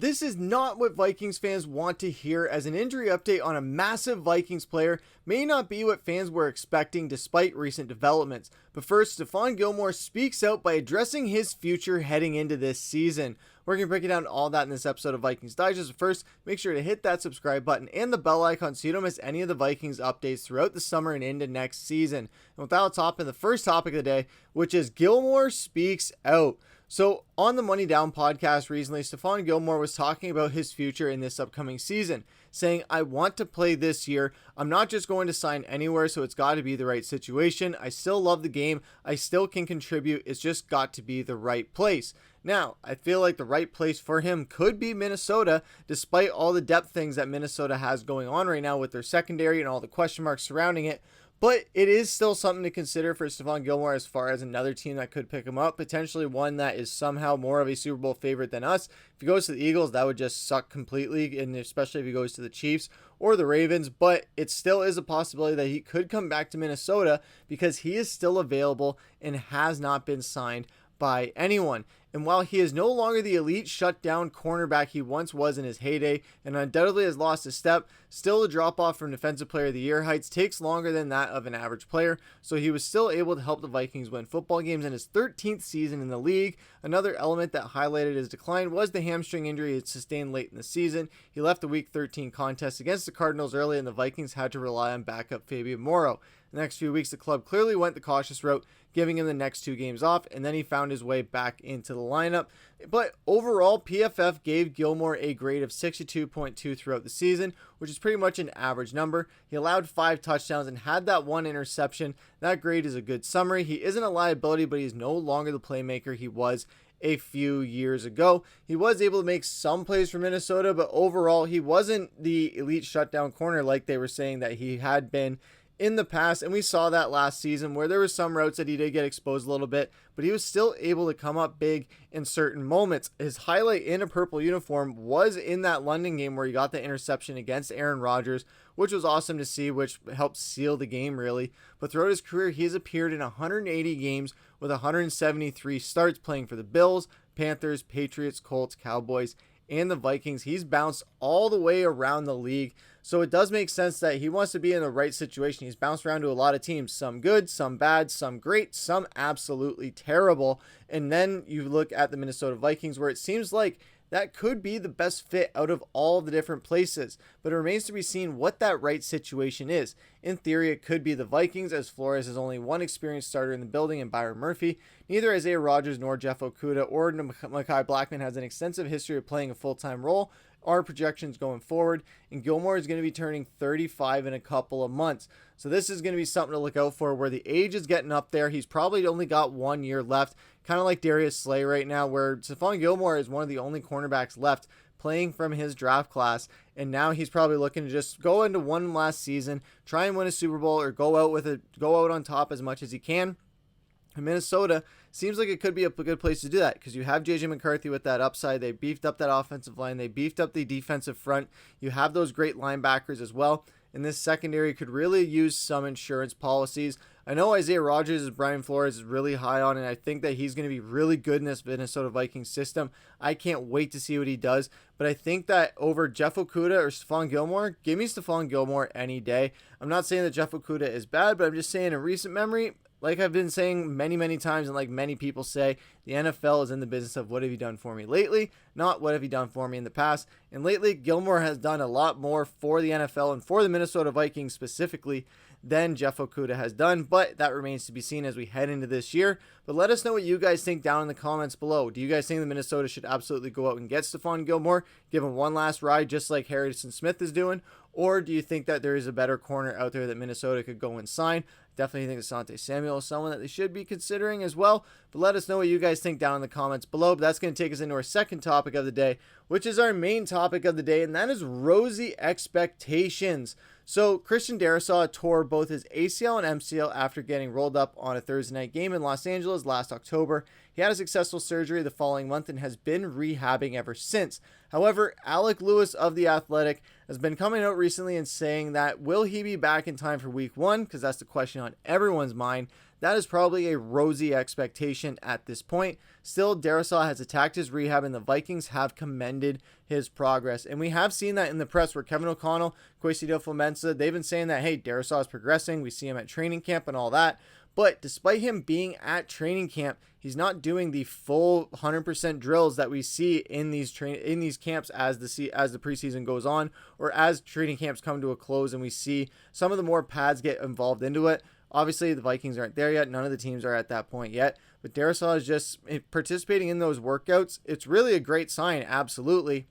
this is not what Vikings fans want to hear, as an injury update on a massive Vikings player may not be what fans were expecting despite recent developments. But first, Stephon Gilmore speaks out by addressing his future heading into this season. We're going to break down all that in this episode of Vikings Digest. But first, make sure to hit that subscribe button and the bell icon so you don't miss any of the Vikings updates throughout the summer and into next season. And without stopping, the first topic of the day, which is Gilmore speaks out. So on the Money Down podcast recently, Stephon Gilmore was talking about his future in this upcoming season, saying, I want to play this year. I'm not just going to sign anywhere, so it's got to be the right situation. I still love the game. I still can contribute. It's just got to be the right place. Now, I feel like the right place for him could be Minnesota, despite all the depth things that Minnesota has going on right now with their secondary and all the question marks surrounding it. But it is still something to consider for Stephon Gilmore as far as another team that could pick him up, potentially one that is somehow more of a Super Bowl favorite than us. If he goes to the Eagles, that would just suck completely, and especially if he goes to the Chiefs or the Ravens. But it still is a possibility that he could come back to Minnesota because he is still available and has not been signed by anyone. And while he is no longer the elite shutdown cornerback he once was in his heyday and undoubtedly has lost a step, still the drop-off from Defensive Player of the Year heights takes longer than that of an average player, so he was still able to help the Vikings win football games in his 13th season in the league. Another element that highlighted his decline was the hamstring injury he had sustained late in the season. He left the Week 13 contest against the Cardinals early, and the Vikings had to rely on backup Fabian Moreau. The next few weeks, the club clearly went the cautious route, giving him the next 2 games off, and then he found his way back into the lineup. But overall, PFF gave Gilmore a grade of 62.2 throughout the season, which is pretty much an average number. He allowed 5 touchdowns and had that 1 interception. That grade is a good summary. He isn't a liability, but he's no longer the playmaker he was a few years ago. He was able to make some plays for Minnesota, but overall, he wasn't the elite shutdown corner like they were saying that he had been in the past, and we saw that last season where there were some routes that he did get exposed a little bit, but he was still able to come up big in certain moments. His highlight in a purple uniform was in that London game where he got the interception against Aaron Rodgers, which was awesome to see, which helped seal the game really. But throughout his career, he has appeared in 180 games with 173 starts, playing for the Bills, Panthers, Patriots, Colts, Cowboys, and the Vikings. He's bounced all the way around the league, so it does make sense that he wants to be in the right situation. He's bounced around to a lot of teams, some good, some bad, some great, some absolutely terrible. And then you look at the Minnesota Vikings, where it seems like that could be the best fit out of all the different places, but it remains to be seen what that right situation is. In theory, it could be the Vikings, as Flores has only one experienced starter in the building in Byron Murphy. Neither Isaiah Rodgers nor Jeff Okudah or Mekhi Blackman has an extensive history of playing a full-time role. Our projections going forward, and Gilmore is going to be turning 35 in a couple of months. So this is going to be something to look out for, where the age is getting up there. He's probably only got 1 year left, kind of like Darius Slay right now, where Stephon Gilmore is one of the only cornerbacks left playing from his draft class, and now he's probably looking to just go into one last season, try and win a Super Bowl, or go out on top as much as he can. And Minnesota seems like it could be a good place to do that, because you have JJ McCarthy with that upside. They beefed up that offensive line. They beefed up the defensive front. You have those great linebackers as well. And this secondary could really use some insurance policies. I know Isaiah Rodgers, as Brian Flores is really high on, and I think that he's going to be really good in this Minnesota Vikings system. I can't wait to see what he does. But I think that over Jeff Okudah or Stephon Gilmore, give me Stephon Gilmore any day. I'm not saying that Jeff Okudah is bad, but I'm just saying in recent memory, like I've been saying many, many times, and like many people say, the NFL is in the business of what have you done for me lately, not what have you done for me in the past. And lately, Gilmore has done a lot more for the NFL and for the Minnesota Vikings specifically than Jeff Okudah has done, but that remains to be seen as we head into this year. But let us know what you guys think down in the comments below. Do you guys think that Minnesota should absolutely go out and get Stephon Gilmore, give him one last ride just like Harrison Smith is doing? Or do you think that there is a better corner out there that Minnesota could go and sign? Definitely think Asante Samuel is someone that they should be considering as well. But let us know what you guys think down in the comments below. But that's going to take us into our second topic of the day, which is our main topic of the day, and that is Rosy Expectations. So Christian Darrisaw tore both his ACL and MCL after getting rolled up on a Thursday night game in Los Angeles last October. He had a successful surgery the following month and has been rehabbing ever since. However, Alec Lewis of The Athletic has been coming out recently and saying that will he be back in time for week 1? Because that's the question on everyone's mind. that is probably a rosy expectation at this point. Still, Darrisaw has attacked his rehab, and the Vikings have commended his progress. And we have seen that in the press where Kevin O'Connell, Kwesi Adofo-Mensah, they've been saying that, hey, Darrisaw is progressing. We see him at training camp and all that. But despite him being at training camp, he's not doing the full 100% drills that we see in these camps as the preseason goes on, or as training camps come to a close and we see some of the more pads get involved into it. Obviously, the Vikings aren't there yet. None of the teams are at that point yet. But Darrisaw is just participating in those workouts. It's really a great sign, absolutely.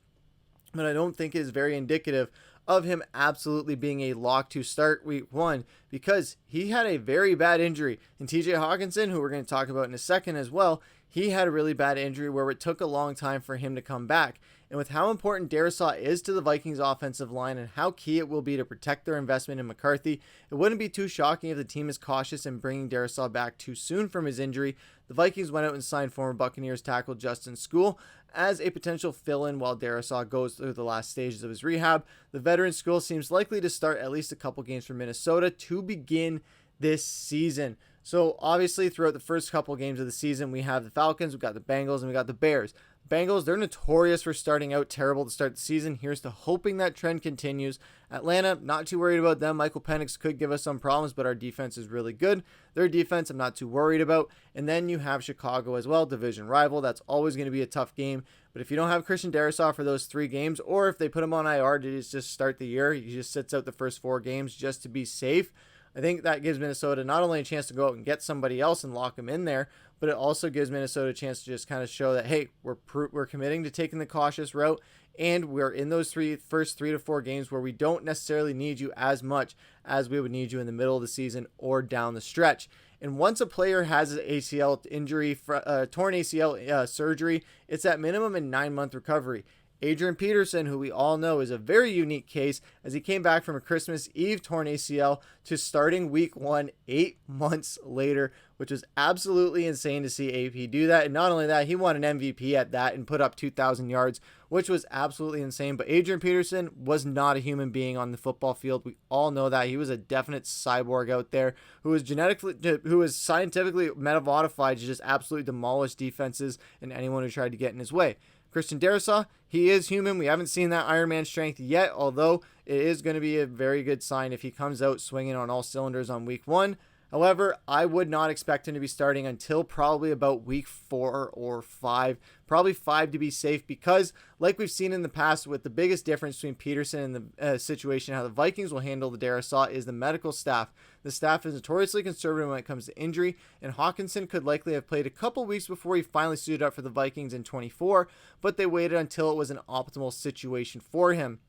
But I don't think it is very indicative of him absolutely being a lock to start week 1, because he had a very bad injury. And TJ Hawkinson, who we're going to talk about in a second as well, he had a really bad injury where it took a long time for him to come back. And with how important Darrisaw is to the Vikings offensive line and how key it will be to protect their investment in McCarthy, it wouldn't be too shocking if the team is cautious in bringing Darrisaw back too soon from his injury. The Vikings went out and signed former Buccaneers tackle Justin Jefferson as a potential fill-in while Darrisaw goes through the last stages of his rehab. The veteran school seems likely to start at least a couple games for Minnesota to begin this season. So obviously throughout the first couple games of the season, we have the Falcons, we got the Bengals, and we got the Bears. Bengals, they're notorious for starting out terrible to start the season. Here's to hoping that trend continues. Atlanta, not too worried about them. Michael Penix could give us some problems, but our defense is really good. Their defense, I'm not too worried about. And then you have Chicago as well, division rival. That's always going to be a tough game. But if you don't have Christian Darrisaw for those 3 games, or if they put him on IR to just start the year, he just sits out the first 4 games just to be safe. I think that gives Minnesota not only a chance to go out and get somebody else and lock him in there, but it also gives Minnesota a chance to just kind of show that, hey, we're committing to taking the cautious route, and we're in those first 3 to 4 games where we don't necessarily need you as much as we would need you in the middle of the season or down the stretch. And once a player has an ACL injury, torn ACL surgery, it's at minimum a 9-month recovery. Adrian Peterson, who we all know is a very unique case, as he came back from a Christmas Eve torn ACL to starting week 1 8 months later, which was absolutely insane to see AP do that. And not only that, he won an MVP at that and put up 2,000 yards, which was absolutely insane. But Adrian Peterson was not a human being on the football field. We all know that. He was a definite cyborg out there who was scientifically modified to just absolutely demolish defenses and anyone who tried to get in his way. Christian Darrisaw, he is human. We haven't seen that Iron Man strength yet, although it is going to be a very good sign if he comes out swinging on all cylinders on week 1. However, I would not expect him to be starting until probably about week 4 or 5, probably 5 to be safe, because like we've seen in the past, with the biggest difference between Peterson and the situation, how the Vikings will handle the Darrisaw is the medical staff. The staff is notoriously conservative when it comes to injury, and Hawkinson could likely have played a couple weeks before he finally suited up for the Vikings in 24, but they waited until it was an optimal situation for him.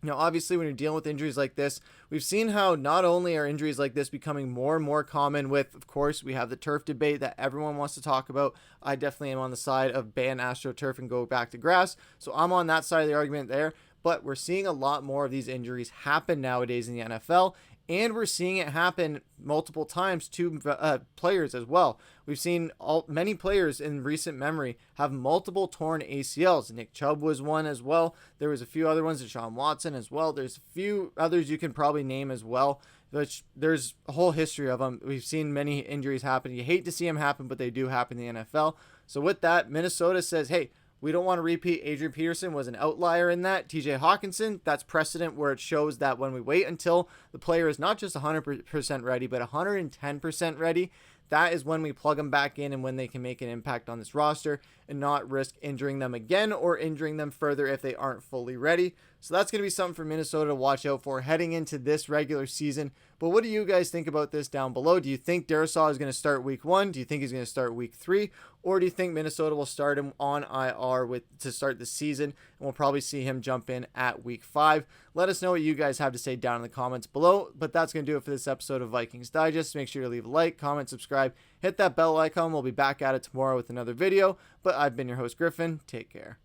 Now, obviously, when you're dealing with injuries like this, we've seen how not only are injuries like this becoming more and more common with, of course, we have the turf debate that everyone wants to talk about. I definitely am on the side of ban AstroTurf and go back to grass. So I'm on that side of the argument there. But we're seeing a lot more of these injuries happen nowadays in the NFL. And we're seeing it happen multiple times to players as well. We've seen many players in recent memory have multiple torn ACLs. Nick Chubb was one as well. There was a few other ones, Deshaun Watson as well. There's a few others you can probably name as well, which there's a whole history of them. We've seen many injuries happen. You hate to see them happen, but they do happen in the NFL. So with that, Minnesota says, hey, we don't want to repeat. Adrian Peterson was an outlier in that. TJ Hawkinson, that's precedent where it shows that when we wait until the player is not just 100% ready, but 110% ready, that is when we plug them back in and when they can make an impact on this roster and not risk injuring them again or injuring them further if they aren't fully ready. So that's going to be something for Minnesota to watch out for heading into this regular season. But what do you guys think about this down below? Do you think Darrisaw is going to start week 1? Do you think he's going to start week 3? Or do you think Minnesota will start him on IR to start the season, and we'll probably see him jump in at week 5? Let us know what you guys have to say down in the comments below. But that's going to do it for this episode of Vikings Digest. Make sure to leave a like, comment, subscribe, hit that bell icon. We'll be back at it tomorrow with another video. But I've been your host, Griffin. Take care.